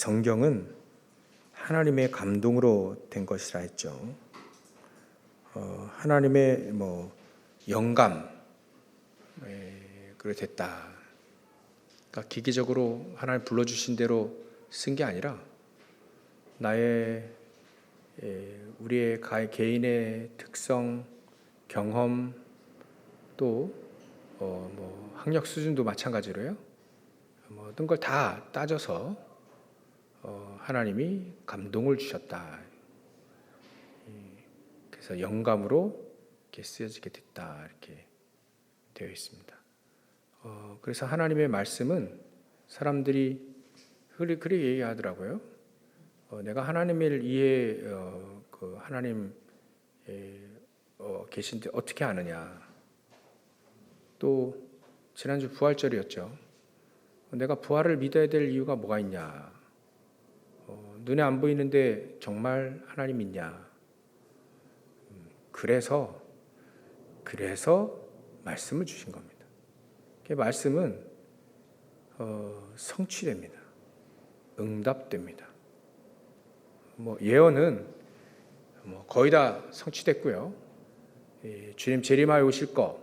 성경은 하나님의 감동으로 된 것이라 했죠. 하나님의 영감 그래 됐다. 그러니까 기계적으로 하나님 불러주신 대로 쓴 게 아니라 우리의 개인의 특성, 경험 또 학력 수준도 마찬가지로요. 모든 걸 다 따져서 하나님이 감동을 주셨다. 그래서 영감으로 이렇게 쓰여지게 됐다. 이렇게 되어 있습니다. 그래서 하나님의 말씀은 사람들이 그렇게 얘기하더라고요. 내가 하나님을 하나님 계신데 어떻게 아느냐. 또 지난주 부활절이었죠. 내가 부활을 믿어야 될 이유가 뭐가 있냐. 눈에 안 보이는데 정말 하나님 있냐. 그래서 말씀을 주신 겁니다. 그 말씀은 성취됩니다. 응답됩니다. 예언은 거의 다 성취됐고요. 주님 재림하여 오실 거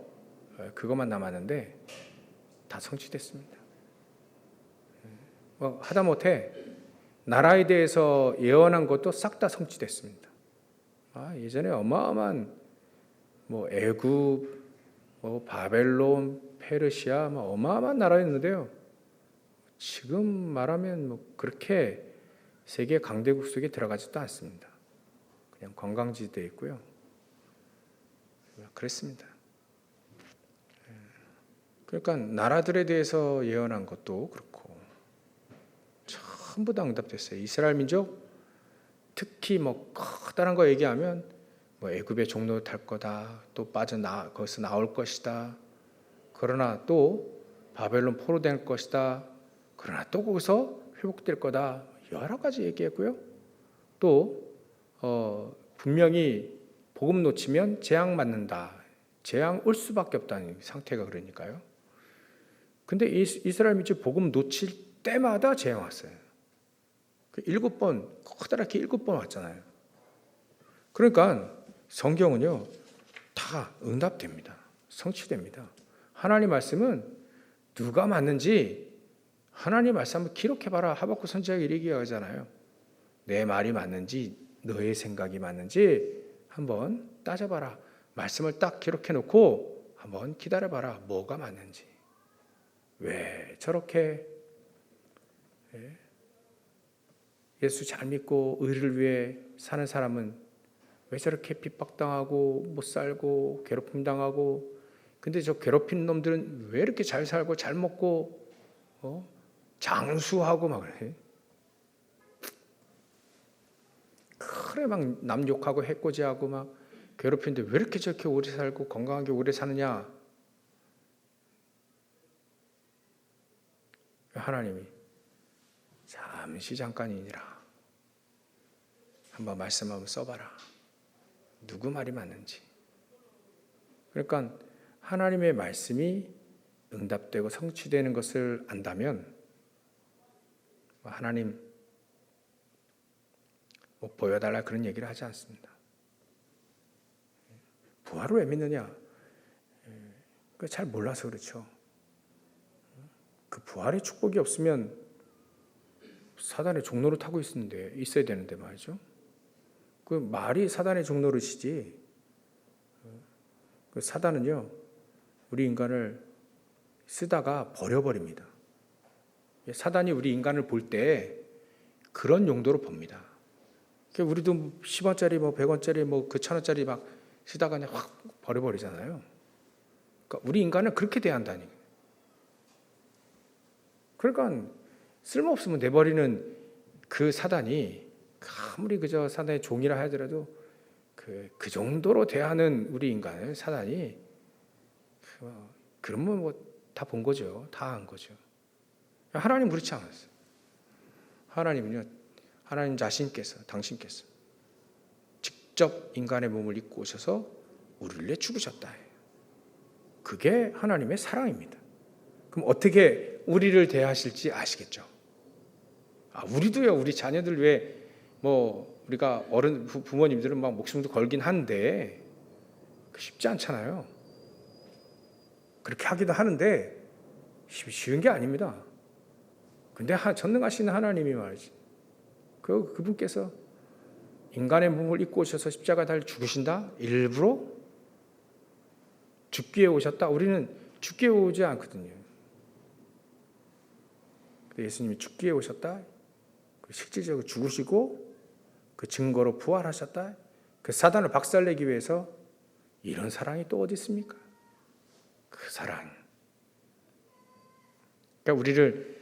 그것만 남았는데 다 성취됐습니다. 하다못해 나라에 대해서 예언한 것도 싹 다 성취됐습니다. 예전에 어마어마한 애굽, 바벨론, 페르시아 어마어마한 나라였는데요. 지금 말하면 그렇게 세계 강대국 속에 들어가지도 않습니다. 그냥 관광지대에 있고요. 그랬습니다. 그러니까 나라들에 대해서 예언한 것도 그렇고 전부 다 응답됐어요. 이스라엘 민족 특히 커다란 거 얘기하면 애굽의 종로 탈 거다. 또 거기서 나올 것이다. 그러나 또 바벨론 포로될 것이다. 그러나 또 거기서 회복될 거다. 여러 가지 얘기했고요. 또 분명히 복음 놓치면 재앙 맞는다. 재앙 올 수밖에 없다는 상태가 그러니까요. 근데 이스라엘 민족 복음 놓칠 때마다 재앙 왔어요. 7번, 커다랗게 7번 왔잖아요. 그러니까 성경은요, 다 응답됩니다. 성취됩니다. 하나님 말씀은 누가 맞는지 하나님 말씀 한번 기록해봐라. 하박국 선지자가 이렇게 얘기하잖아요. 내 말이 맞는지, 너의 생각이 맞는지 한번 따져봐라. 말씀을 딱 기록해놓고 한번 기다려봐라. 뭐가 맞는지. 왜 저렇게 예수 잘 믿고 의를 위해 사는 사람은 왜 저렇게 핍박당하고 못 살고 괴롭힘 당하고, 근데 저 괴롭힌 놈들은 왜 이렇게 잘 살고 잘 먹고 장수하고 막 그래. 그래 막 남 욕하고 해코지하고 막 괴롭히는데 왜 이렇게 저렇게 오래 살고 건강하게 오래 사느냐. 하나님이 잠시 잠깐이니라. 한번 말씀 한번 써봐라. 누구 말이 맞는지. 그러니까 하나님의 말씀이 응답되고 성취되는 것을 안다면 하나님 보여달라 그런 얘기를 하지 않습니다. 부활을 왜 믿느냐? 잘 몰라서 그렇죠. 그 부활의 축복이 없으면 사단의 종로를 타고 있어야 되는데 말이죠. 그 말이 사단의 종노릇이지. 그 사단은요, 우리 인간을 쓰다가 버려버립니다. 사단이 우리 인간을 볼 때 그런 용도로 봅니다. 우리도 10원짜리, 100원짜리, 그 1000원짜리 막 쓰다가 그냥 확 버려버리잖아요. 그러니까 우리 인간을 그렇게 대한다니. 그러니까 쓸모없으면 내버리는 그 사단이 아무리 그저 사단의 종이라 하더라도 그 정도로 대하는 우리 인간을 사단이 그러면 다 본 거죠. 다 한 거죠. 하나님 그렇지 않았어요. 하나님은요, 하나님 자신께서 당신께서 직접 인간의 몸을 입고 오셔서 우리를 위해 죽으셨다. 그게 하나님의 사랑입니다. 그럼 어떻게 우리를 대하실지 아시겠죠? 우리도요. 우리 자녀들 왜 뭐 우리가 어른 부모님들은 막 목숨도 걸긴 한데 쉽지 않잖아요. 그렇게 하기도 하는데 쉬운 게 아닙니다. 근데 전능하신 하나님이 말이지. 그분께서 인간의 몸을 입고 오셔서 십자가 달 죽으신다? 일부러 죽기 위해 오셨다? 우리는 죽기 위해 오지 않거든요. 예수님이 죽기 위해 오셨다? 실질적으로 죽으시고 그 증거로 부활하셨다? 그 사단을 박살내기 위해서 이런 사랑이 또 어디 있습니까? 그 사랑. 그러니까 우리를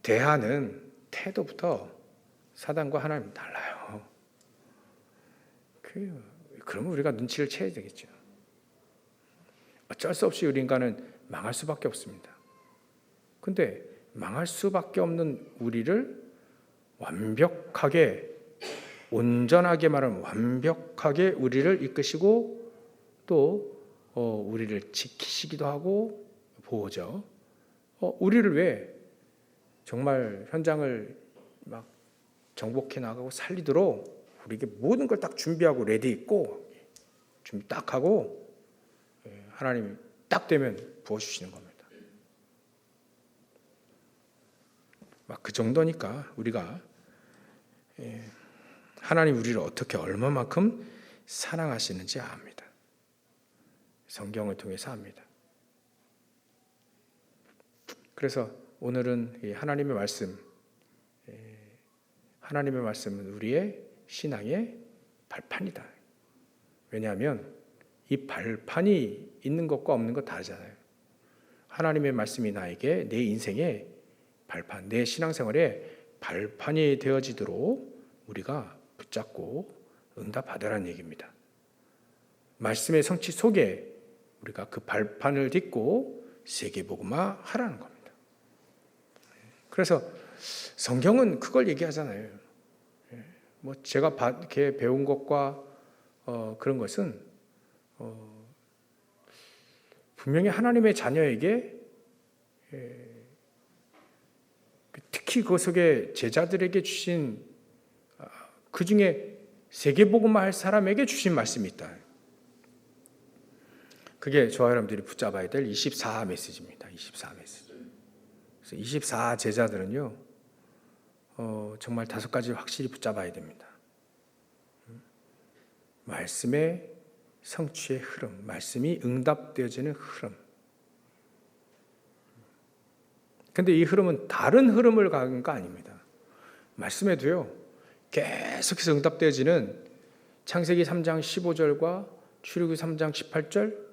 대하는 태도부터 사단과 하나님은 달라요. 그러면 우리가 눈치를 채야 되겠죠. 어쩔 수 없이 우리 인간은 망할 수밖에 없습니다. 근데 망할 수밖에 없는 우리를 완벽하게, 온전하게 말하면 완벽하게 우리를 이끄시고 또 우리를 지키시기도 하고 보호죠. 우리를 왜 정말 현장을 막 정복해 나가고 살리도록 우리에게 모든 걸 딱 준비하고 레디 있고 준비 딱 하고 하나님이 딱 되면 부어주시는 겁니다. 막 그 정도니까 우리가 하나님 우리를 어떻게 얼마만큼 사랑하시는지 압니다. 성경을 통해서 압니다. 그래서 오늘은 이 하나님의 말씀은 우리의 신앙의 발판이다. 왜냐하면 이 발판이 있는 것과 없는 것 다르잖아요. 하나님의 말씀이 나에게 내 인생의 발판, 내 신앙생활의 발판이 되어지도록 우리가 붙잡고 응답하더라는 얘기입니다. 말씀의 성취 속에 우리가 그 발판을 딛고 세계복음화 하라는 겁니다. 그래서 성경은 그걸 얘기하잖아요. 뭐 제가 이렇게 배운 것과 그런 것은 분명히 하나님의 자녀에게 특히 그 속에 제자들에게 주신 그 중에 세계복음화 할 사람에게 주신 말씀이 있다. 그게 저와 여러분들이 붙잡아야 될 24 메시지입니다. 24 메시지. 그래서 24 제자들은요, 정말 5가지 확실히 붙잡아야 됩니다. 말씀의 성취의 흐름, 말씀이 응답되어지는 흐름. 근데 이 흐름은 다른 흐름을 가는 거 아닙니다. 말씀에도요, 계속해서 응답되어지는 창세기 3장 15절과 출애굽기 3장 18절,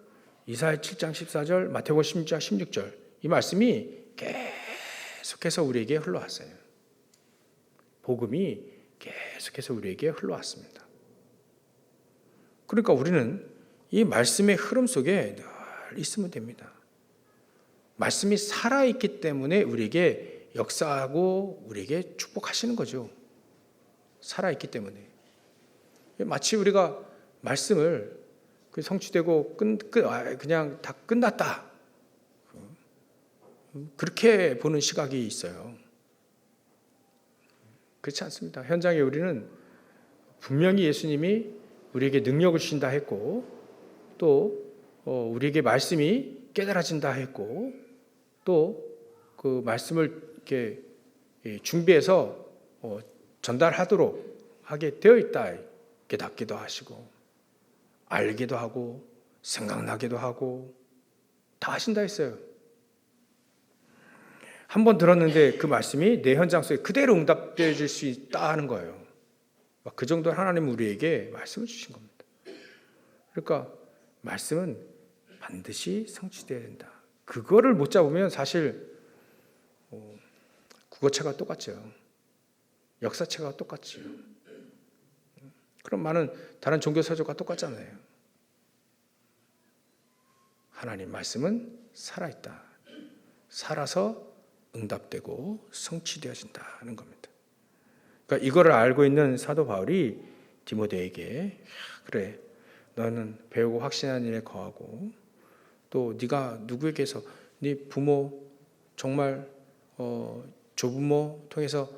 이사야 7장 14절, 마태복음 16장 16절 이 말씀이 계속해서 우리에게 흘러왔어요. 복음이 계속해서 우리에게 흘러왔습니다. 그러니까 우리는 이 말씀의 흐름 속에 늘 있으면 됩니다. 말씀이 살아있기 때문에 우리에게 역사하고 우리에게 축복하시는 거죠. 살아있기 때문에. 마치 우리가 말씀을 성취되고 그냥 다 끝났다. 그렇게 보는 시각이 있어요. 그렇지 않습니다. 현장에 우리는 분명히 예수님이 우리에게 능력을 주신다 했고 또 우리에게 말씀이 깨달아진다 했고 또 그 말씀을 이렇게 준비해서 전달하도록 하게 되어 있다. 깨닫기도 하시고 알기도 하고 생각나기도 하고 다 하신다 했어요. 한 번 들었는데 그 말씀이 내 현장 속에 그대로 응답되어질 수 있다는 거예요. 그 정도 하나님은 우리에게 말씀을 주신 겁니다. 그러니까 말씀은 반드시 성취되어야 된다. 그거를 못 잡으면 사실 국어체가 똑같죠. 역사체가 똑같죠. 그럼 많은 다른 종교 서적과 똑같잖아요. 하나님 말씀은 살아있다. 살아서 응답되고 성취되어진다는 겁니다. 그러니까 이거를 알고 있는 사도 바울이 디모데에게 그래 너는 배우고 확신하는 일에 거하고 또 네가 누구에게서 네 부모 정말 조부모 통해서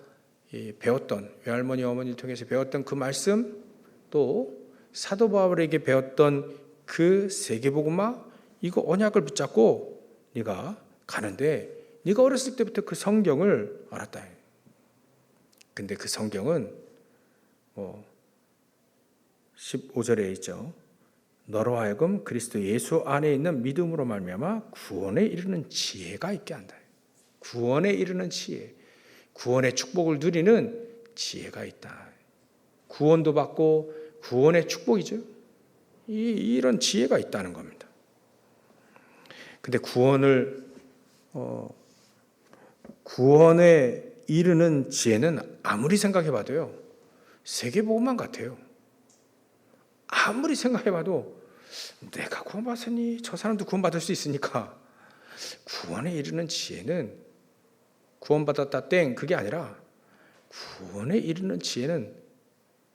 배웠던 외할머니 어머니를 통해서 배웠던 그 말씀, 또 사도 바울에게 배웠던 그 세계복음화, 이거 언약을 붙잡고 네가 가는데 네가 어렸을 때부터 그 성경을 알았다. 근데 그 성경은 15절에 있죠. 너로 하여금 그리스도 예수 안에 있는 믿음으로 말미암아 구원에 이르는 지혜가 있게 한다. 구원에 이르는 지혜, 구원의 축복을 누리는 지혜가 있다. 구원도 받고 구원의 축복이죠. 이런 지혜가 있다는 겁니다. 근데 구원에 이르는 지혜는 아무리 생각해봐도요, 세계복음만 같아요. 아무리 생각해봐도 내가 구원받았으니 저 사람도 구원받을 수 있으니까. 구원에 이르는 지혜는 구원받았다 땡 그게 아니라 구원에 이르는 지혜는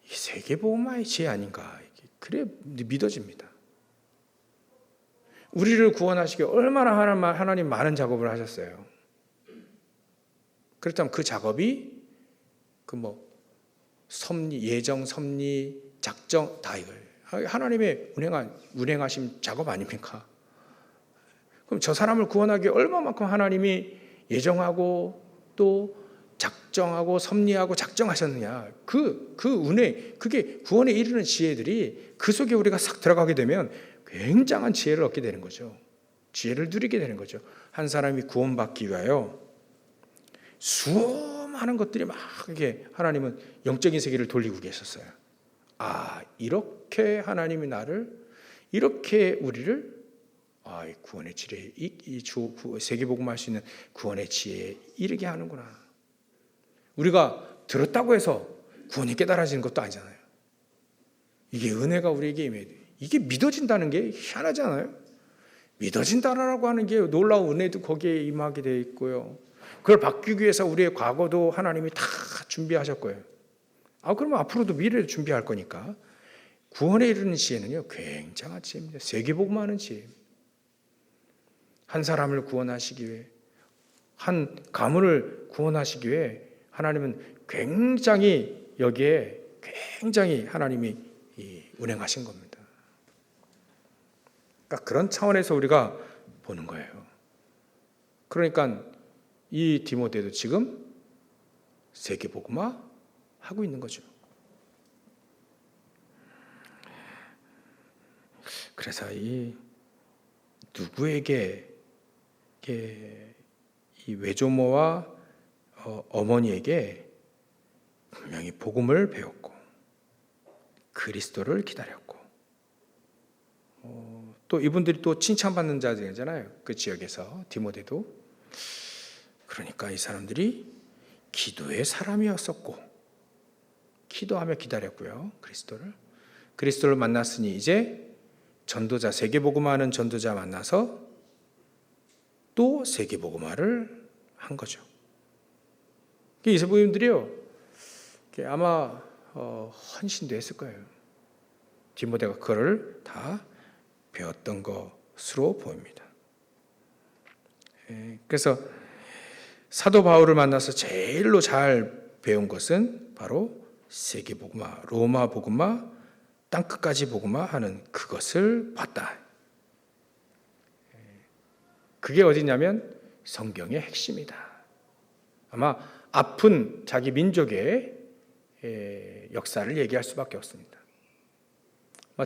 이 세계복음화의 지혜 아닌가. 그래 믿어집니다. 우리를 구원하시기 얼마나 하나님 많은 작업을 하셨어요. 그렇다면 그 작업이 섭리, 예정, 섭리, 작정 다 이거예요. 하나님의 운행하신 작업 아닙니까? 그럼 저 사람을 구원하기 얼마만큼 하나님이 예정하고 또 작정하고 섭리하고 작정하셨느냐. 그 운행, 그게 구원에 이르는 지혜들이 그 속에 우리가 싹 들어가게 되면 굉장한 지혜를 얻게 되는 거죠. 지혜를 누리게 되는 거죠. 한 사람이 구원받기 위하여 수많은 것들이 막 이게 하나님은 영적인 세계를 돌리고 계셨어요. 이렇게 하나님이 이렇게 우리를 이 구원의 지혜, 세계복음 할 수 있는 구원의 지혜에 이르게 하는구나. 우리가 들었다고 해서 구원이 깨달아지는 것도 아니잖아요. 이게 은혜가 우리에게 임해야 돼요. 이게 믿어진다는 게 희한하지 않아요? 믿어진다라고 하는 게 놀라운 은혜도 거기에 임하게 되어 있고요. 그걸 바뀌기 위해서 우리의 과거도 하나님이 다 준비하셨고요. 그러면 앞으로도 미래를 준비할 거니까 구원에 이르는 지혜는요, 굉장한 지혜입니다. 세계복음하는 지혜입니다. 한 사람을 구원하시기 위해, 한 가문을 구원하시기 위해 하나님은 굉장히 여기에 굉장히 하나님이 운행하신 겁니다. 그러니까 그런 차원에서 우리가 보는 거예요. 그러니까 이 디모데도 지금 세계복음화 하고 있는 거죠. 그래서 누구에게 이 외조모와 어머니에게 분명히 복음을 배웠고 그리스도를 기다렸고 또 이분들이 또 칭찬받는 자들이잖아요. 그 지역에서 디모데도. 그러니까 이 사람들이 기도의 사람이었었고 기도하며 기다렸고요. 그리스도를 만났으니 이제 전도자, 세계복음화하는 전도자 만나서 또 세계복음화를 한 거죠. 이 사부님들이요, 아마 헌신도 했을 거예요. 디모데가 그거를 다 배웠던 것으로 보입니다. 그래서 사도 바울을 만나서 제일로 잘 배운 것은 바로 세계복음화, 로마 복음화, 땅끝까지 복음화 하는 그것을 봤다. 그게 어디냐면 성경의 핵심이다. 아마 아픈 자기 민족의 역사를 얘기할 수밖에 없습니다.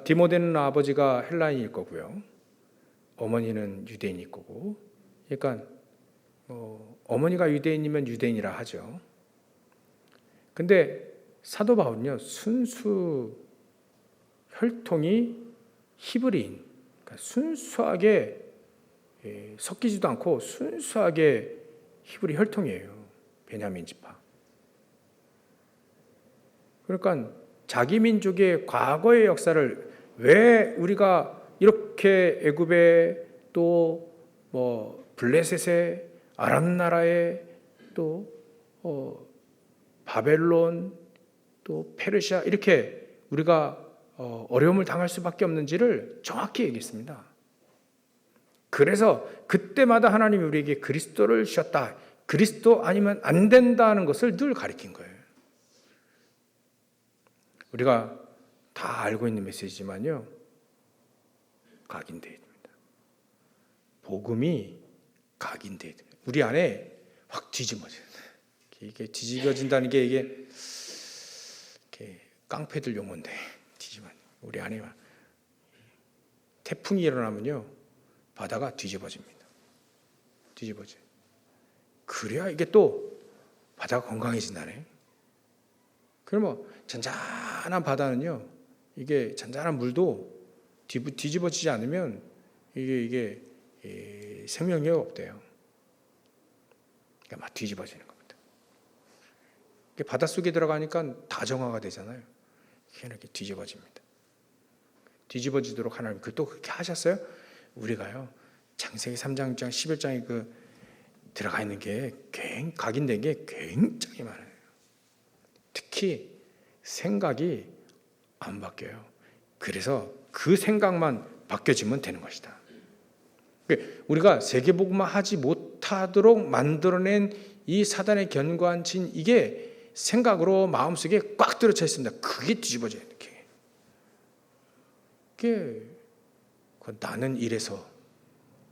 디모데는 아버지가 헬라인일 거고요. 어머니는 유대인일 거고. 그러니까 어머니가 유대인이면 유대인이라 하죠. 근데 사도 바울은요, 순수 혈통이 히브리인, 그러니까 순수하게 섞이지도 않고 순수하게 히브리 혈통이에요. 베냐민 지파. 그러니까 자기 민족의 과거의 역사를 왜 우리가 이렇게 애굽에 또 블레셋에 아람 나라에 또 바벨론 또 페르시아 이렇게 우리가 어려움을 당할 수밖에 없는지를 정확히 얘기했습니다. 그래서 그때마다 하나님이 우리에게 그리스도를 주셨다. 그리스도 아니면 안 된다는 것을 늘 가르친 거예요. 우리가 다 알고 있는 메시지지만요, 각인돼야 됩니다. 복음이 각인돼야 됩니다. 우리 안에 확 뒤집어져요. 이게 뒤집어진다는 게 이게 깡패들 용어인데, 우리 안에 태풍이 일어나면요, 바다가 뒤집어집니다. 뒤집어져요. 그래야 이게 또 바다가 건강해진다네. 그러면 잔잔한 바다는요, 이게 잔잔한 물도 뒤집어지지 않으면 이게 생명력이 없대요. 그러니까 막 뒤집어지는 겁니다. 바다 속에 들어가니까 다정화가 되잖아요. 이렇게 뒤집어집니다. 뒤집어지도록 하나님 또 그렇게 하셨어요? 우리가요, 창세기 3장, 6장, 11장에 그 들어가 있는 게 각인된 게 굉장히 많아요. 특히 생각이 안 바뀌어요. 그래서 그 생각만 바뀌어지면 되는 것이다. 우리가 세계복음화 하지 못하도록 만들어낸 이 사단의 견고한 이게 생각으로 마음속에 꽉 들어차 있습니다. 그게 뒤집어져요. 이게 나는 이래서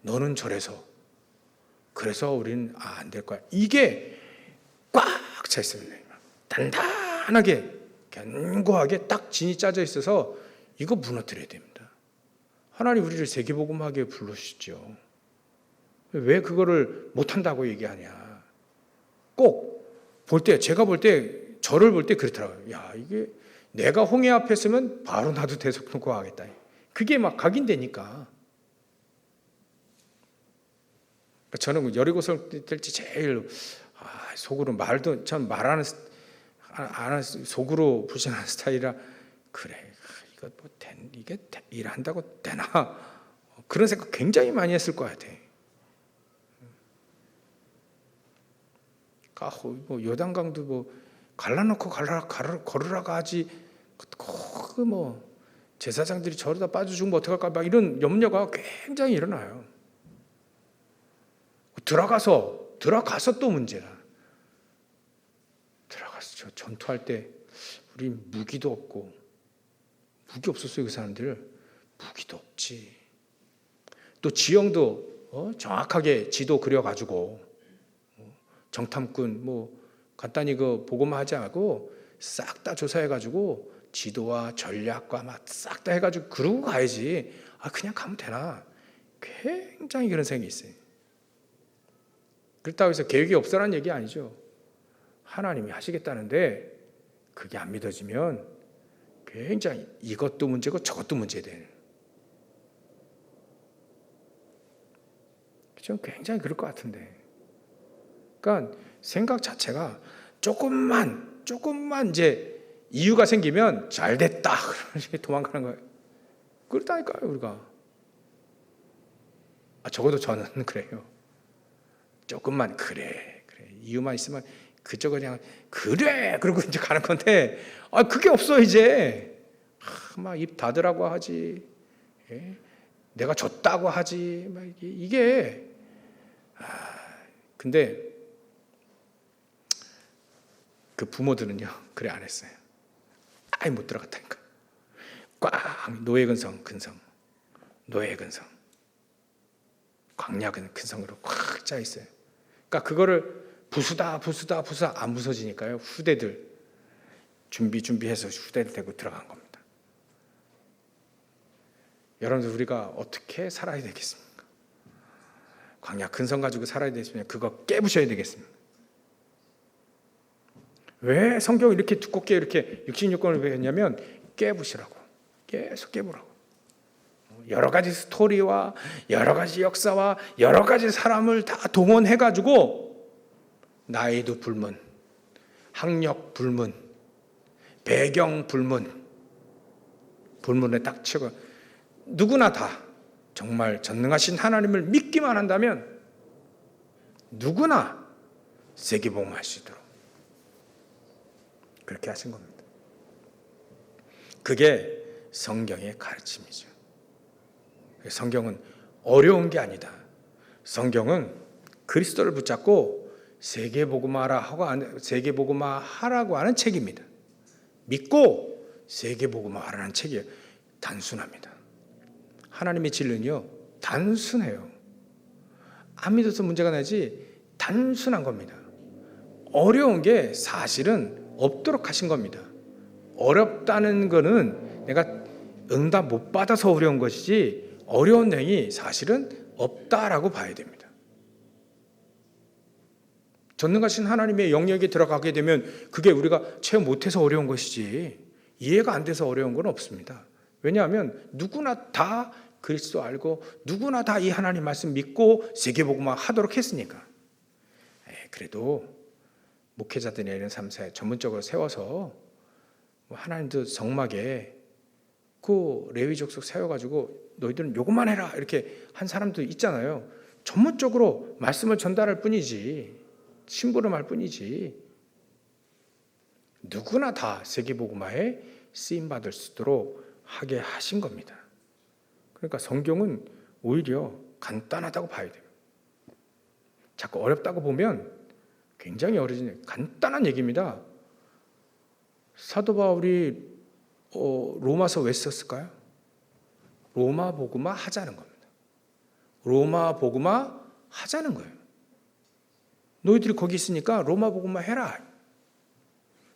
너는 저래서 그래서 우리는 안 될 거야. 이게 꽉 차 있습니다. 단단하게 견고하게 딱 진이 짜져 있어서 이거 무너뜨려야 됩니다. 하나님 우리를 세계복음하게 부르시죠. 왜 그거를 못한다고 얘기하냐. 꼭 볼 때, 제가 볼 때, 저를 볼 때 그렇더라고요. 야, 이게 내가 홍해 앞에 서면 바로 나도 대속통곡 하겠다. 그게 막 각인되니까. 저는 여리고설 될지 제일 속으로 말도 참 말하는 속으로 부신하는 스타일이라 그래 이거 뭐 이게 일한다고 되나 그런 생각 굉장히 많이 했을 것 같아. 뭐 요단강도 뭐 갈라놓고 걸으라고 하지 그 뭐 제사장들이 저러다 빠져 죽으면 어떡할까 막 이런 염려가 굉장히 일어나요. 들어가서 또 문제야. 들어가서 전투할 때 우리 무기도 없고 무기 없었어요. 그 사람들 무기도 없지. 또 지형도 정확하게 지도 그려가지고 정탐꾼 뭐 간단히 그 보고만 하지 않고 싹 다 조사해가지고 지도와 전략과 막 싹 다 해가지고 그러고 가야지. 그냥 가면 되나? 굉장히 그런 생각이 있어요. 그렇다고 해서 계획이 없어라는 얘기 아니죠. 하나님이 하시겠다는데 그게 안 믿어지면 굉장히 이것도 문제고 저것도 문제되는. 그렇죠? 굉장히 그럴 것 같은데. 그러니까 생각 자체가 조금만 이제 이유가 생기면 잘 됐다. 그러면서 도망가는 거예요. 그렇다니까요, 우리가. 적어도 저는 그래요. 조금만 그래 이유만 있으면 그쪽은 그냥 그래 그러고 이제 가는 건데 그게 없어 이제 막 입 닫으라고 하지 내가 졌다고 하지 막 이게 근데 그 부모들은요 그래 안 했어요. 아예 못 들어갔다니까. 꽉 노예근성 광야 근성으로 꽉 짜 있어요. 그러니까 그거를 부수다 안 부서지니까요. 후대들 준비해서 후대를 대고 들어간 겁니다. 여러분들 우리가 어떻게 살아야 되겠습니까? 광야 근성 가지고 살아야 되겠으면 그거 깨부셔야 되겠습니다. 왜 성경을 이렇게 두껍게 이렇게 66권을 배웠냐면 깨부시라고. 계속 깨부라고. 여러 가지 스토리와 여러 가지 역사와 여러 가지 사람을 다 동원해가지고 나이도 불문, 학력 불문, 배경 불문에 딱 치고 누구나 다 정말 전능하신 하나님을 믿기만 한다면 누구나 세계복음할 수 있도록 그렇게 하신 겁니다. 그게 성경의 가르침이죠. 성경은 어려운 게 아니다. 성경은 그리스도를 붙잡고 세계복음화라고 하는 책입니다. 믿고 세계복음화라는 책이 단순합니다. 하나님의 진리는요 단순해요. 안 믿어서 문제가 나지 단순한 겁니다. 어려운 게 사실은 없도록 하신 겁니다. 어렵다는 거는 내가 응답 못 받아서 어려운 것이지 어려운 내용이 사실은 없다라고 봐야 됩니다. 전능하신 하나님의 영역에 들어가게 되면 그게 우리가 체험 못해서 어려운 것이지 이해가 안 돼서 어려운 건 없습니다. 왜냐하면 누구나 다 그리스도 알고 누구나 다 이 하나님 말씀 믿고 세계복음화 하도록 했으니까. 그래도 목회자들이 이런 삶에 전문적으로 세워서 하나님도 성막에 그 레위 족속 세워가지고 너희들은 요것만 해라 이렇게 한 사람도 있잖아요. 전문적으로 말씀을 전달할 뿐이지 심부름할 뿐이지 누구나 다 세계복음화에 쓰임받을 수 있도록 하게 하신 겁니다. 그러니까 성경은 오히려 간단하다고 봐야 돼요. 자꾸 어렵다고 보면 굉장히 어려지네요. 간단한 얘기입니다. 사도 바울이 로마서 왜 썼을까요? 로마 복음화 하자는 겁니다. 로마 복음화 하자는 거예요. 너희들이 거기 있으니까 로마 복음화 해라.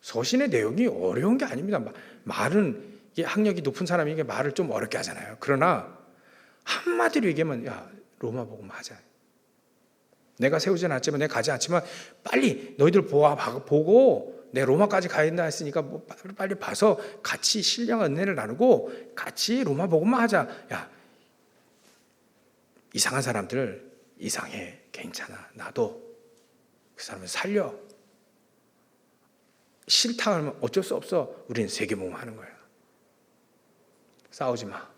서신의 내용이 어려운 게 아닙니다. 말은 이게 학력이 높은 사람이 이게 말을 좀 어렵게 하잖아요. 그러나 한마디로 얘기하면 야 로마 복음화 하자. 내가 세우지 않았지만 내가 가지 않지만 빨리 너희들 보고 내 로마까지 가야 된다 했으니까 빨리 봐서 같이 신령한 은혜를 나누고 같이 로마 복음화 하자. 야 이상한 사람들 이상해 괜찮아 나도 그 사람을 살려. 싫다 하면 어쩔 수 없어. 우리는 세계복음화 하는 거야. 싸우지 마.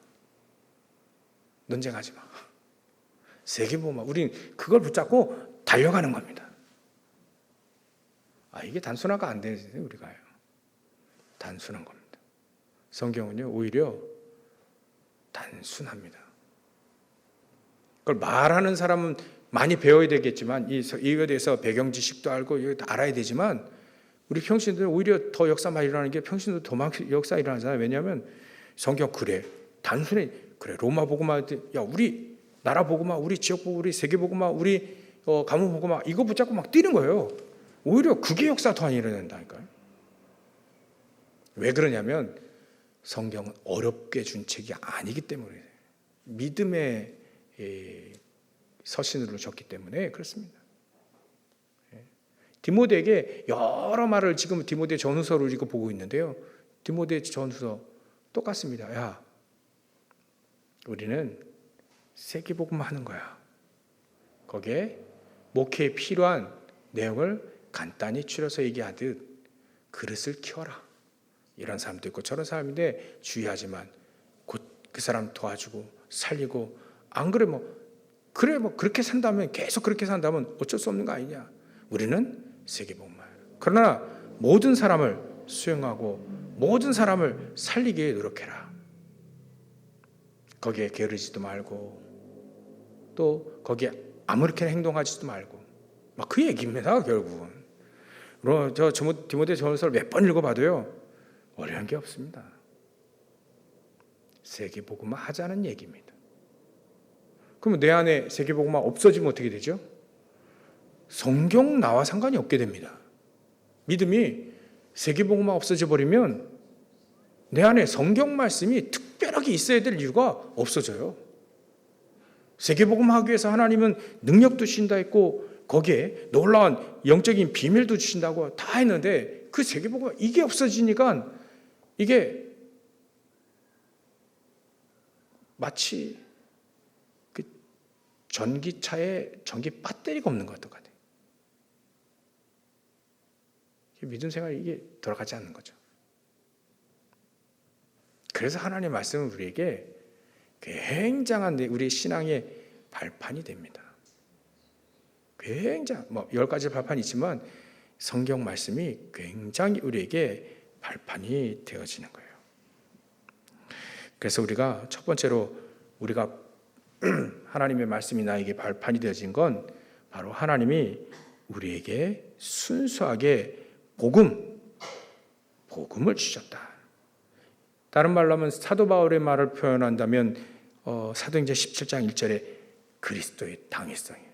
논쟁하지 마. 세계복음화. 우리는 그걸 붙잡고 달려가는 겁니다. 이게 단순화가 안 되지 우리가요. 단순한 겁니다. 성경은요 오히려 단순합니다. 그걸 말하는 사람은 많이 배워야 되겠지만 이거에 대해서 배경 지식도 알고 이거 다 알아야 되지만 우리 평신들은 오히려 더 역사만 일어나는 게 평신도 더 많이 역사 일어나잖아요. 왜냐하면 성경 그래 단순히 그래 로마 복음화 야 우리 나라 복음화 우리 지역 복음화 우리 세계 복음화 우리 가문 복음화 이거 붙잡고 막 뛰는 거예요. 오히려 그게 역사 더 많이 일어난다니까요. 왜 그러냐면 성경은 어렵게 준 책이 아니기 때문에 믿음의 서신으로 줬기 때문에 그렇습니다. 디모데에게 여러 말을 지금 디모데 전후서를 이거 보고 있는데요. 디모데 전후서 똑같습니다. 야, 우리는 세계복음화 하는 거야. 거기에 목회에 필요한 내용을 간단히 추려서 얘기하듯 그릇을 키워라. 이런 사람도 있고 저런 사람인데 주의하지만 곧 그 사람 도와주고 살리고 안 그래 그렇게 산다면 계속 그렇게 산다면 어쩔 수 없는 거 아니냐. 우리는 세계복음화. 그러나 모든 사람을 수용하고 모든 사람을 살리기 위해 노력해라. 거기에 게으르지도 말고 또 거기에 아무렇게나 행동하지도 말고 막 그 얘기입니다. 결국은 저 디모데 전서를 몇 번 읽어봐도요 어려운 게 없습니다. 세계복음화 하자는 얘기입니다. 그러면 내 안에 세계복음화 없어지면 어떻게 되죠? 성경 나와 상관이 없게 됩니다. 믿음이 세계복음화 없어져 버리면 내 안에 성경 말씀이 특별하게 있어야 될 이유가 없어져요. 세계복음화 하기 위해서 하나님은 능력도 주신다 했고 거기에 놀라운 영적인 비밀도 주신다고 다 했는데 그 세계복음화 이게 없어지니까 이게 마치 그 전기차에 전기 배터리가 없는 것 같아요. 믿음 생활이 이게 돌아가지 않는 거죠. 그래서 하나님의 말씀은 우리에게 굉장한 우리 신앙의 발판이 됩니다. 굉장히 10가지 발판이 있지만 성경 말씀이 굉장히 우리에게 발판이 되어지는 거예요. 그래서 우리가 첫 번째로 우리가 하나님의 말씀이 나에게 발판이 되어진 건 바로 하나님이 우리에게 순수하게 복음을 주셨다. 다른 말로 하면 사도 바울의 말을 표현한다면 사도행전 17장 1절에 그리스도의 당위성이에요.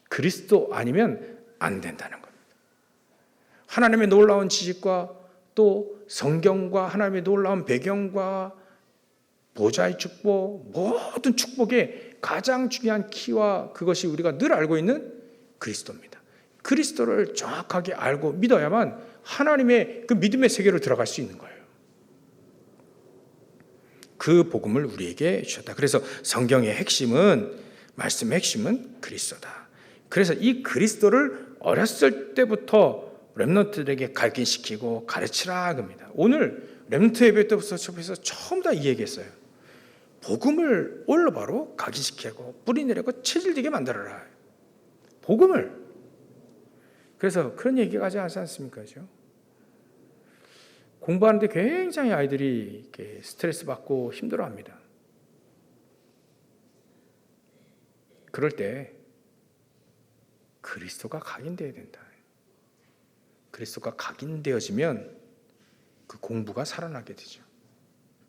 그리스도 아니면 안 된다는 겁니다. 하나님의 놀라운 지식과 또 성경과 하나님의 놀라운 배경과 보좌의 축복, 모든 축복의 가장 중요한 키와 그것이 우리가 늘 알고 있는 그리스도입니다. 그리스도를 정확하게 알고 믿어야만 하나님의 그 믿음의 세계로 들어갈 수 있는 거예요. 그 복음을 우리에게 주셨다. 그래서 성경의 핵심은, 말씀의 핵심은 그리스도다. 그래서 이 그리스도를 어렸을 때부터 렘넌트들에게 각인시키고 가르치라 합니다. 오늘 렘넌트 예배 때부터 처음 다 이 얘기했어요. 복음을 올바로 각인시키고 뿌리내리고 체질되게 만들어라. 복음을. 그래서 그런 얘기가 하지 않습니까? 그렇죠? 공부하는데 굉장히 아이들이 이렇게 스트레스 받고 힘들어합니다. 그럴 때 그리스도가 각인되어야 된다. 그리스도가 각인되어지면 그 공부가 살아나게 되죠.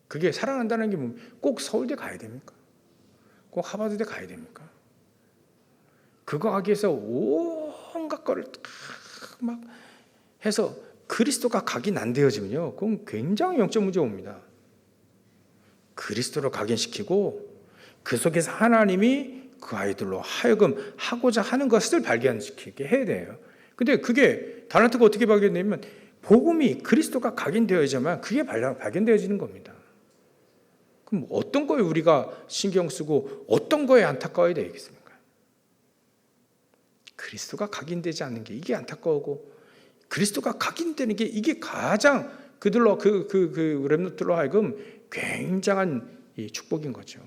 그게 살아난다는 게 꼭 서울대 가야 됩니까? 꼭 하버드대 가야 됩니까? 그거 하기 위해서 온갖 거를 막 해서 그리스도가 각인 안 되어지면요, 그건 굉장히 영적 문제 옵니다. 그리스도로 각인시키고 그 속에서 하나님이 그 아이들로 하여금 하고자 하는 것을 발견시키게 해야 돼요. 근데 그게 달란트가 어떻게 발견되냐면 복음이 그리스도가 각인되어야지만 그게 발견되어지는 겁니다. 그럼 어떤 거에 우리가 신경 쓰고 어떤 거에 안타까워야 되겠습니까? 그리스도가 각인되지 않는 게 이게 안타까우고 그리스도가 각인되는 게 이게 가장 그들로 그 렘넌트로 하여금 굉장한 이 축복인 거죠.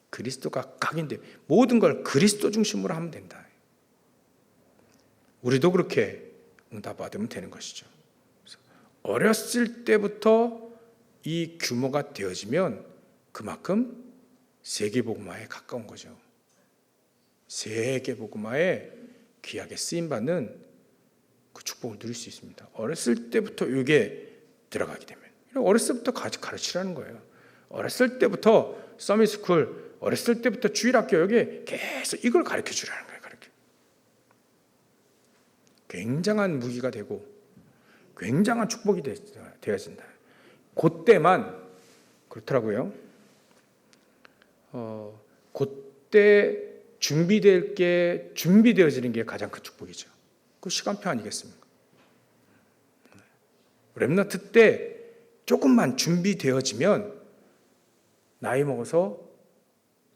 그리스도가 각인돼 모든 걸 그리스도 중심으로 하면 된다. 우리도 그렇게 응답받으면 되는 것이죠. 그래서 어렸을 때부터 이 규모가 되어지면 그만큼 세계복음화에 가까운 거죠. 세계복음화에 귀하게 쓰임받는 그 축복을 누릴 수 있습니다. 어렸을 때부터 이게 들어가게 되면 어렸을 때부터 가르치라는 거예요. 어렸을 때부터 서밋스쿨, 어렸을 때부터 주일학교역에 계속 이걸 가르쳐주라는 거예요. 굉장한 무기가 되고 굉장한 축복이 되어진다. 그때만 그렇더라고요. 그때 준비되어지는 게 가장 큰 축복이죠. 그 시간표 아니겠습니까? 렘넌트 때 조금만 준비되어지면 나이 먹어서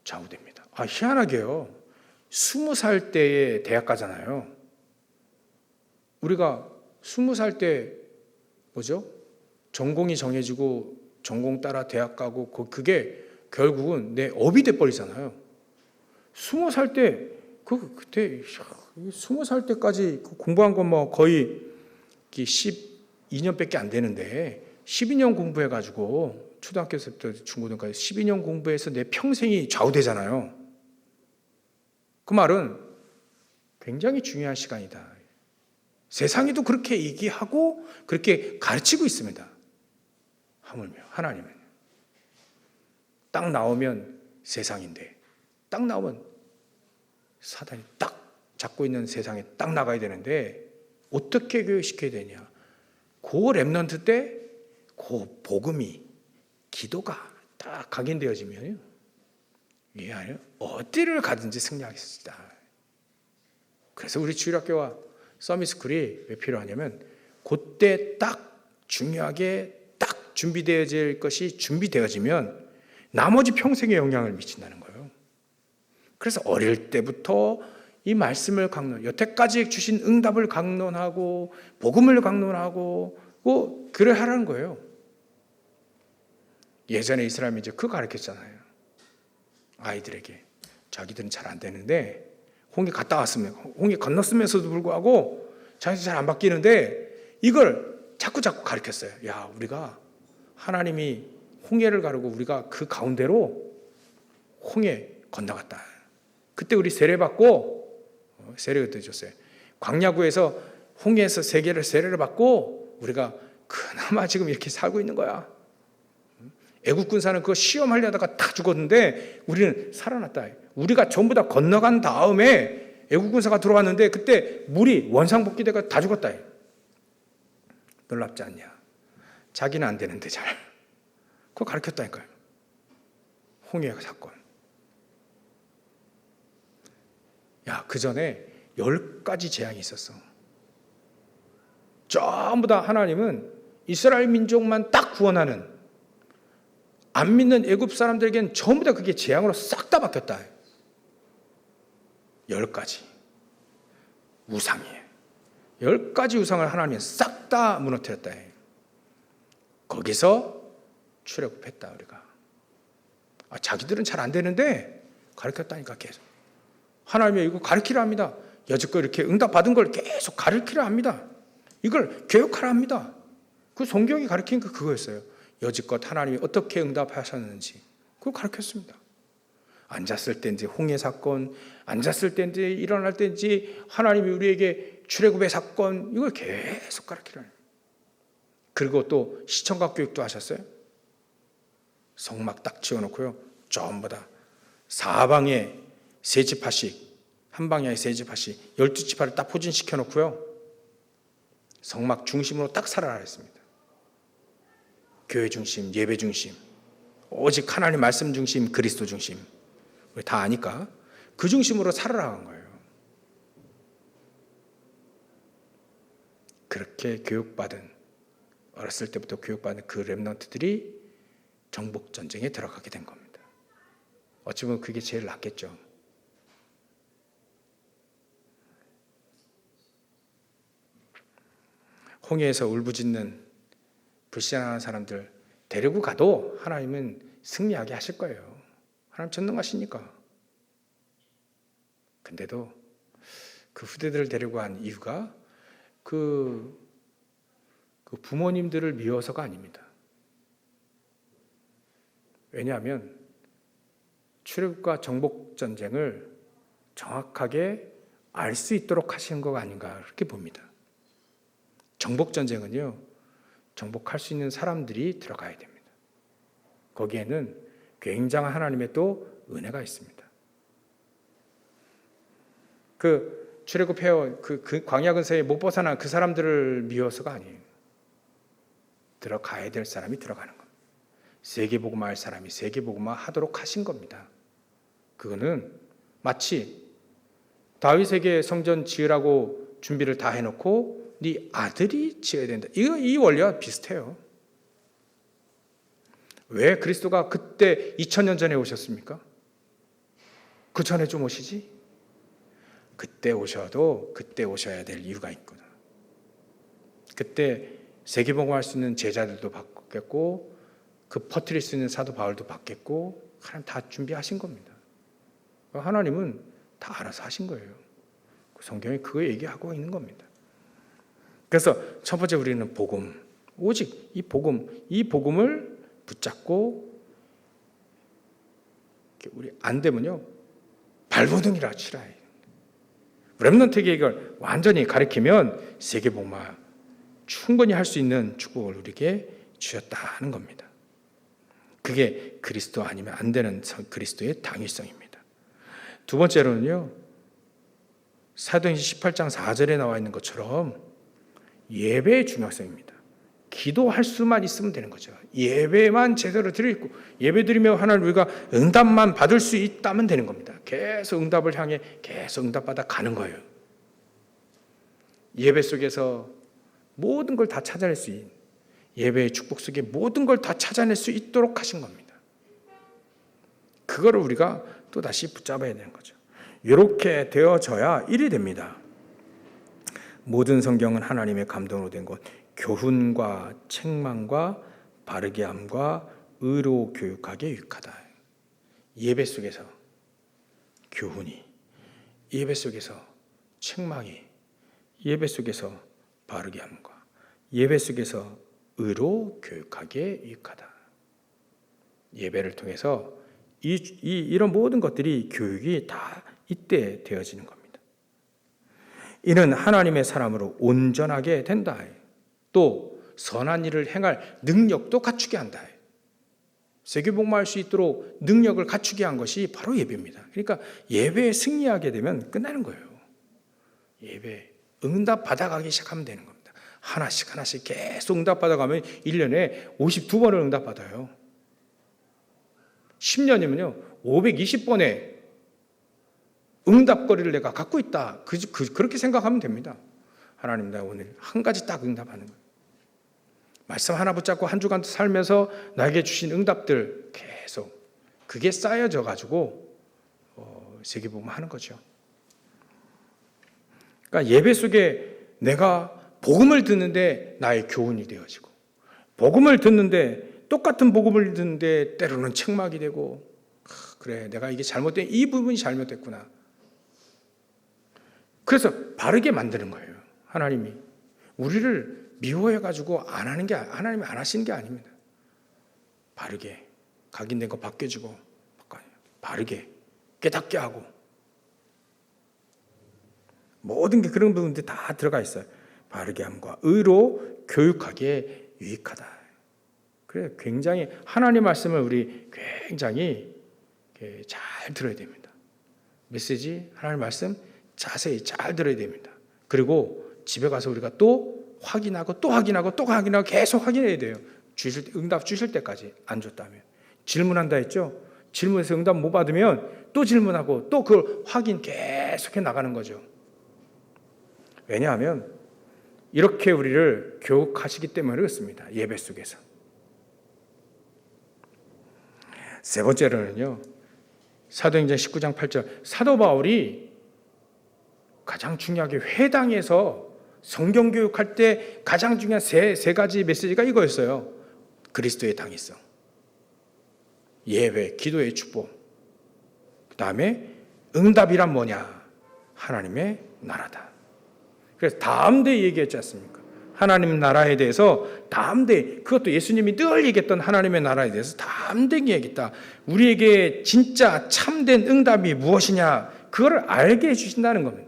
좌우됩니다. 희한하게요. 20살 때에 대학 가잖아요. 우리가 20살 때 뭐죠? 전공이 정해지고 전공 따라 대학 가고 그게 결국은 내 업이 돼버리잖아요. 20살 때 그때 20살 때까지 공부한 건 뭐 거의 12년밖에 안 되는데 12년 공부해가지고 초등학교에서부터 중고등까지 12년 공부해서 내 평생이 좌우되잖아요. 그 말은 굉장히 중요한 시간이다. 세상에도 그렇게 얘기하고 그렇게 가르치고 있습니다. 하물며 하나님은 딱 나오면 세상인데 딱 나오면 사단이 딱 잡고 있는 세상에 딱 나가야 되는데 어떻게 교육시켜야 되냐. 그 렘넌트 때 그 복음이 기도가 딱 각인되어지면 이 안에 어디를 가든지 승리할 수 있다. 그래서 우리 주일학교와 서밋스쿨이 왜 필요하냐면 그때 딱 중요하게 딱 준비되어질 것이 준비되어지면 나머지 평생에 영향을 미친다는 거예요. 그래서 어릴 때부터 이 말씀을 여태까지 주신 응답을 강론하고 복음을 강론하고 그래 하라는 거예요. 예전에 이스라엘 민족 그거 가르쳤잖아요. 아이들에게 자기들은 잘 안 되는데 홍해 갔다 왔으면 홍해 건넜으면서도 불구하고 자기들 잘 안 바뀌는데 이걸 자꾸 가르쳤어요. 야, 우리가 하나님이 홍해를 가르고 우리가 그 가운데로 홍해 건너갔다. 그때 우리 세례받고 세례를 줬어요. 광야구에서 홍해에서 세례를 받고 우리가 그나마 지금 이렇게 살고 있는 거야. 애국 군사는 그거 시험하려다가 다 죽었는데 우리는 살아났다. 우리가 전부 다 건너간 다음에 애국 군사가 들어왔는데 그때 물이 원상복귀돼가 다 죽었다. 놀랍지 않냐? 자기는 안 되는데 잘. 그거 가르쳤다니까요. 홍해 사건. 야, 그 전에 10가지 재앙이 있었어. 전부 다 하나님은 이스라엘 민족만 딱 구원하는, 안 믿는 애굽 사람들에게는 전부 다 그게 재앙으로 싹 다 바뀌었다. 10가지 우상이에요. 10가지 우상을 하나님이 싹 다 무너뜨렸다. 거기서 출애굽했다 우리가. 자기들은 잘 안 되는데 가르쳤다니까 계속. 하나님이 이거 가르치라 합니다. 여지껏 이렇게 응답 받은 걸 계속 가르치라 합니다. 이걸 교육하라 합니다. 그 성경이 가르친 게 그거였어요. 여지껏 하나님이 어떻게 응답하셨는지 그걸 가르쳤습니다. 앉았을 때인지 홍해 사건, 앉았을 때인지 일어날 때인지 하나님이 우리에게 출애굽의 사건, 이걸 계속 가르치라는. 그리고 또 시청각 교육도 하셨어요. 성막 딱 지어놓고요, 전부 다 사방에 세 지파씩, 한 방향에 세 지파씩 12지파를 딱 포진시켜 놓고요, 성막 중심으로 딱 살아라 했습니다. 교회 중심, 예배 중심, 오직 하나님 말씀 중심, 그리스도 중심. 우리 다 아니까 그 중심으로 살아라 한 거예요. 그렇게 교육받은, 어렸을 때부터 교육받은 그 렘넌트들이 정복 전쟁에 들어가게 된 겁니다. 어찌 보면 그게 제일 낫겠죠. 홍해에서 울부짖는 불신하는 사람들 데리고 가도 하나님은 승리하게 하실 거예요. 하나님 전능하시니까. 근데도 그 후대들을 데리고 간 이유가 그 부모님들을 미워서가 아닙니다. 왜냐하면 출애굽과 정복 전쟁을 정확하게 알 수 있도록 하신 거 아닌가 그렇게 봅니다. 정복 전쟁은요, 정복할 수 있는 사람들이 들어가야 됩니다. 거기에는 굉장한 하나님의 또 은혜가 있습니다. 그 출애굽해온 그 광야 근세에 못 벗어난 그 사람들을 미워서가 아니에요. 들어가야 될 사람이 들어가는 겁니다. 세계복음화 할 사람이 세계복음화 하도록 하신 겁니다. 그거는 마치 다윗에게 성전 지으라고 준비를 다 해놓고 네 아들이 지어야 된다. 이 원리와 비슷해요. 왜 그리스도가 그때 2000년 전에 오셨습니까? 그 전에 좀 오시지? 그때 오셔도 그때 오셔야 될 이유가 있구나. 그때 세계복음화할 수 있는 제자들도 받겠고 그 퍼뜨릴 수 있는 사도 바울도 받겠고 하나님 다 준비하신 겁니다. 하나님은 다 알아서 하신 거예요. 성경이 그거 얘기하고 있는 겁니다. 그래서 첫 번째 우리는 복음, 오직 이 복음을 붙잡고 우리 안 되면요 발버둥이라 치라. 렘넌트에게 이걸 완전히 가리키면 세계복음화 충분히 할 수 있는 축복을 우리에게 주셨다 하는 겁니다. 그게 그리스도 아니면 안 되는 그리스도의 당위성입니다. 두 번째로는요, 사도행전 18장 4절에 나와 있는 것처럼 예배의 중요성입니다. 기도할 수만 있으면 되는 거죠. 예배만 제대로 드리고 예배 드리며 하나님 우리가 응답만 받을 수 있다면 되는 겁니다. 계속 응답을 향해 계속 응답받아 가는 거예요. 예배 속에서 모든 걸 다 찾아낼 수 있는, 예배의 축복 속에 모든 걸 다 찾아낼 수 있도록 하신 겁니다. 그거를 우리가 또다시 붙잡아야 되는 거죠. 이렇게 되어져야 일이 됩니다. 모든 성경은 하나님의 감동으로 된 것, 교훈과 책망과 바르게 함과 의로 교육하게 유익하다. 예배 속에서 교훈이, 예배 속에서 책망이, 예배 속에서 바르게 함과 예배 속에서 의로 교육하게 유익하다. 예배를 통해서 이런 모든 것들이 교육이 다 이때 되어지는 겁니다. 이는 하나님의 사람으로 온전하게 된다. 또 선한 일을 행할 능력도 갖추게 한다. 세계복음화할 수 있도록 능력을 갖추게 한 것이 바로 예배입니다. 그러니까 예배에 승리하게 되면 끝나는 거예요. 예배 응답 받아가기 시작하면 되는 겁니다. 하나씩 하나씩 계속 응답 받아가면 1년에 52번을 응답 받아요. 10년이면요 520번의 응답거리를 내가 갖고 있다. 그렇게 생각하면 됩니다. 하나님, 나 오늘 한 가지 딱 응답하는 거예요. 말씀 하나 붙잡고 한 주간 살면서 나에게 주신 응답들 계속 그게 쌓여져 가지고 세계복음 하는 거죠. 그러니까 예배 속에 내가 복음을 듣는데 나의 교훈이 되어지고, 복음을 듣는데 똑같은 복음을 듣는데 때로는 책막이 되고, 그래 내가 이게 잘못된 이 부분이 잘못됐구나. 그래서 바르게 만드는 거예요. 하나님이 우리를 미워해가지고 안 하는 게, 하나님이 안 하시는 게 아닙니다. 바르게 각인된 거 바뀌어지고 바르게 깨닫게 하고 모든 게 그런 부분들이 다 들어가 있어요. 바르게 함과 의로 교육하기에 유익하다. 그래 굉장히 하나님 말씀을 우리 굉장히 잘 들어야 됩니다. 메시지 하나님 말씀 자세히 잘 들어야 됩니다. 그리고 집에 가서 우리가 또 확인하고 또 확인하고 또 확인하고 계속 확인해야 돼요. 응답 주실 때까지. 안 줬다면 질문한다 했죠. 질문해서 응답 못 받으면 또 질문하고 또 그걸 확인 계속해 나가는 거죠. 왜냐하면 이렇게 우리를 교육하시기 때문에 그렇습니다. 예배 속에서. 세 번째로는요, 사도행전 19장 8절 사도 바울이 가장 중요하게 회당에서 성경 교육할 때 가장 중요한 세 가지 메시지가 이거였어요. 그리스도의 당위성, 예배, 기도의 축복, 그 다음에 응답이란 뭐냐? 하나님의 나라다. 그래서 다음대 얘기했지 않습니까? 하나님 나라에 대해서 다음대, 그것도 예수님이 늘 얘기했던 하나님의 나라에 대해서 다음대 얘기했다. 우리에게 진짜 참된 응답이 무엇이냐? 그걸 알게 해주신다는 겁니다.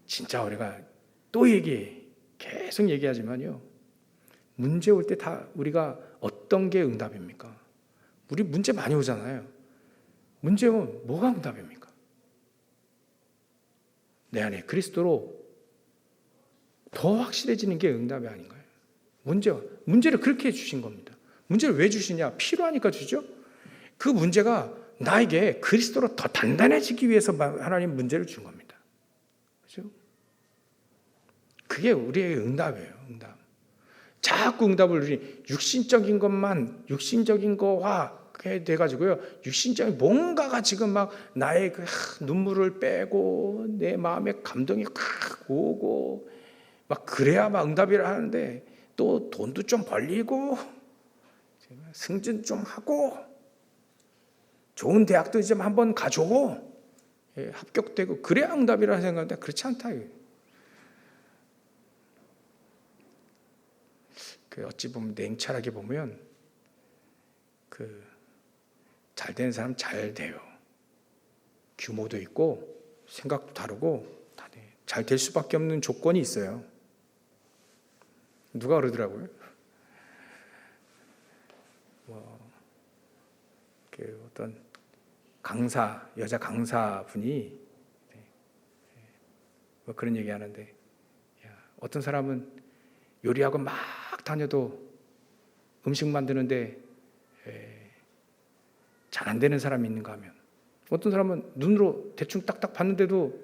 진짜 우리가 또 계속 얘기하지만요, 문제 올 때 다 우리가 어떤 게 응답입니까? 우리 문제 많이 오잖아요. 문제 오면 뭐가 응답입니까? 내 안에 그리스도로 더 확실해지는 게 응답이 아닌가요? 문제를 그렇게 주신 겁니다. 문제를 왜 주시냐? 필요하니까 주죠. 그 문제가 나에게 그리스도로 더 단단해지기 위해서 하나님 문제를 준 겁니다. 그렇죠? 그게 우리의 응답이에요. 응답. 자꾸 응답을 우리 육신적인 거와 돼가지고요. 육신적인 뭔가가 지금 막 나의 그 눈물을 빼고 내 마음에 감동이 확 오고 막 그래야 막 응답이라 하는데, 또 돈도 좀 벌리고 승진 좀 하고 좋은 대학도 좀 한번 가주고 합격되고 그래야 응답이라 생각하는데 그렇지 않다. 어찌 보면 냉철하게 보면 잘 되는 사람 잘 돼요. 규모도 있고 생각도 다르고 잘 될 수밖에 없는 조건이 있어요. 누가 그러더라고요. 어떤 여자 강사분이 그런 얘기하는데, 어떤 사람은 요리학원 막 다녀도 음식 만드는데 잘 안 되는 사람이 있는가 하면, 어떤 사람은 눈으로 대충 딱딱 봤는데도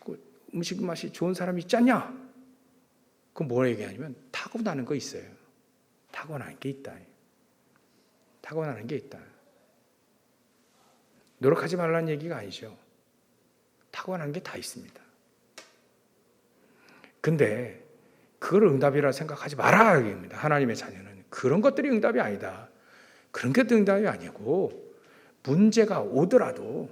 그 음식 맛이 좋은 사람이 있지 않냐? 그건 뭐라 얘기하냐면 타고나는 거 있어요. 타고나는 게 있다. 타고나는 게 있다. 노력하지 말라는 얘기가 아니죠. 타고나는 게 다 있습니다. 근데 그걸 응답이라 생각하지 말아야 합니다. 하나님의 자녀는 그런 것들이 응답이 아니다. 그런 것들이 응답이 아니고, 문제가 오더라도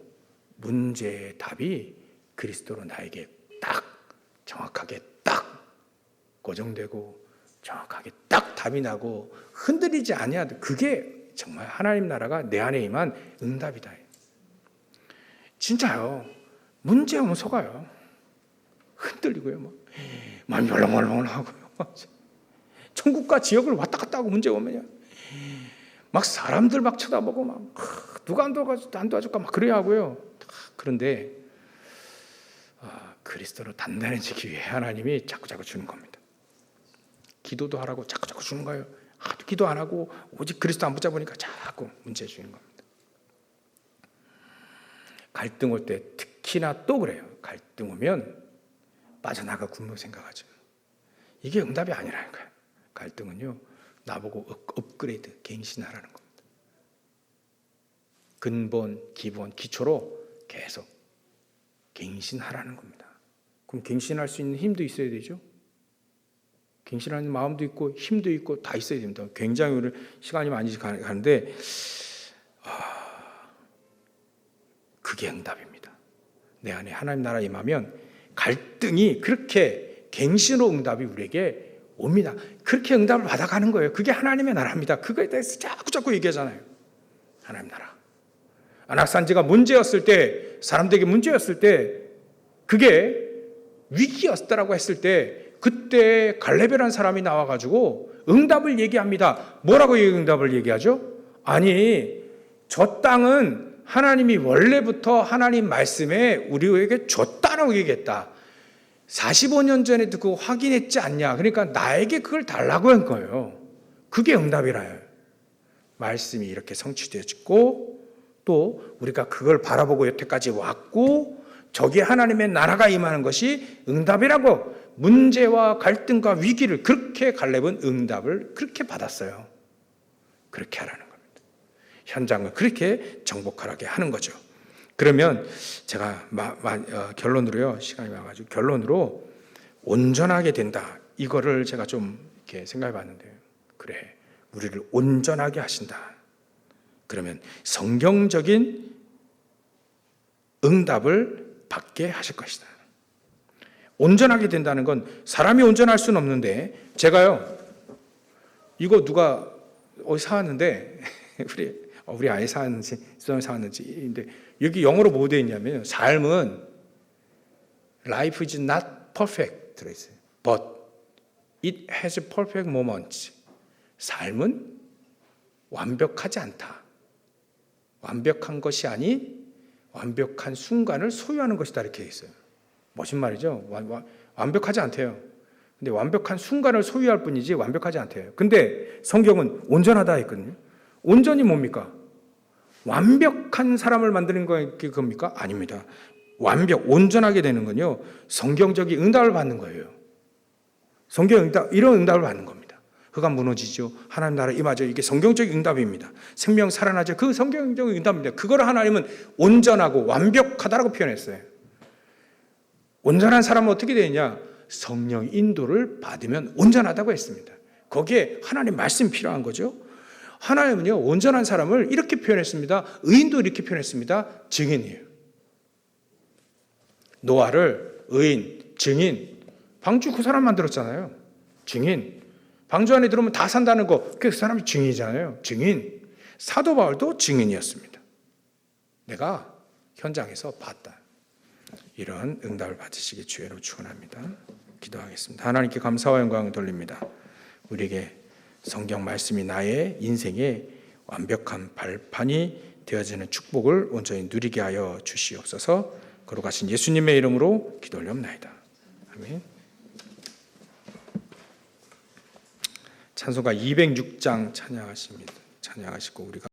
문제의 답이 그리스도로 나에게 딱 정확하게 딱 고정되고 정확하게 딱 답이 나고 흔들리지 아니하도, 그게 정말 하나님 나라가 내 안에 임한 응답이다. 진짜요. 문제 오면 속아요. 흔들리고요. 마음이 벌렁벌렁하고요. 천국과 지옥을 왔다 갔다 하고 문제 오면요. 막 사람들 막 쳐다보고 막 누가 안 도와줄까 막 그래야 하고요. 그런데 그리스도로 단단해지기 위해 하나님이 자꾸 주는 겁니다. 기도도 하라고 자꾸 주는 거예요. 하도 기도 안 하고 오직 그리스도 안 붙잡으니까 자꾸 문제 주는 겁니다. 갈등 올 때 특히나 또 그래요. 갈등 오면 빠져나가 굶어 생각하죠. 이게 응답이 아니라니까요. 갈등은요, 나보고 업그레이드, 갱신하라는 겁니다. 근본, 기본, 기초로 계속 갱신하라는 겁니다. 그럼 갱신할 수 있는 힘도 있어야 되죠. 갱신하는 마음도 있고 힘도 있고 다 있어야 됩니다. 굉장히 오늘 시간이 많이 가는데 그게 응답입니다. 내 안에 하나님 나라 임하면 갈등이 그렇게 갱신으로 응답이 우리에게 옵니다. 그렇게 응답을 받아가는 거예요. 그게 하나님의 나라입니다. 그거에 대해서 자꾸 얘기하잖아요. 하나님 나라. 안악산지가 문제였을 때, 사람들에게 문제였을 때, 그게 위기였다라고 했을 때, 그때 갈렙이라는 사람이 나와가지고 응답을 얘기합니다. 뭐라고 응답을 얘기하죠? 아니, 저 땅은 하나님이 원래부터 하나님 말씀에 우리에게 줬다라고 얘기했다. 45년 전에 그거 확인했지 않냐. 그러니까 나에게 그걸 달라고 한 거예요. 그게 응답이라요. 말씀이 이렇게 성취되었고 또 우리가 그걸 바라보고 여태까지 왔고 저게 하나님의 나라가 임하는 것이 응답이라고 문제와 갈등과 위기를 그렇게 갈렙은 응답을 그렇게 받았어요. 그렇게 하라는 겁니다. 현장을 그렇게 정복하게 하는 거죠. 그러면 제가 결론으로요, 시간이 많아가지고 결론으로 온전하게 된다. 이거를 제가 좀 이렇게 생각해 봤는데요. 그래, 우리를 온전하게 하신다. 그러면 성경적인 응답을 받게 하실 것이다. 온전하게 된다는 건 사람이 온전할 수는 없는데 제가요, 이거 누가 어디 사왔는데 우리 아이 사왔는지 수정이 사왔는지 여기 영어로 뭐 되어 있냐면 삶은 life is not perfect 들어있어요. But it has perfect moments. 삶은 완벽하지 않다. 완벽한 것이 아닌 완벽한 순간을 소유하는 것이다 이렇게 있어요. 멋진 말이죠. 완벽하지 않대요. 근데 완벽한 순간을 소유할 뿐이지 완벽하지 않대요. 근데 성경은 온전하다 했거든요. 온전이 뭡니까? 완벽한 사람을 만드는 게 그겁니까? 아닙니다. 온전하게 되는 건요, 성경적인 응답을 받는 거예요. 성경 응답, 이런 응답을 받는 겁니다. 그가 무너지죠. 하나님 나라 임하죠. 이게 성경적인 응답입니다. 생명 살아나죠. 그 성경적인 응답입니다. 그걸 하나님은 온전하고 완벽하다라고 표현했어요. 온전한 사람은 어떻게 되느냐? 성령 인도를 받으면 온전하다고 했습니다. 거기에 하나님 말씀이 필요한 거죠. 하나님은요, 온전한 사람을 이렇게 표현했습니다. 의인도 이렇게 표현했습니다. 증인이에요. 노아를 의인, 증인, 방주 그 사람 만들었잖아요. 증인. 방주 안에 들어오면 다 산다는 거, 그 사람이 증인이잖아요. 증인. 사도 바울도 증인이었습니다. 내가 현장에서 봤다. 이런 응답을 받으시기 주의로 축원합니다. 기도하겠습니다. 하나님께 감사와 영광을 돌립니다. 우리에게 성경 말씀이 나의 인생의 완벽한 발판이 되어지는 축복을 온전히 누리게 하여 주시옵소서. 거룩하신 예수님의 이름으로 기도 올려옵나이다. 아멘. 찬송가 206장 찬양하십니다. 찬양하시고 우리가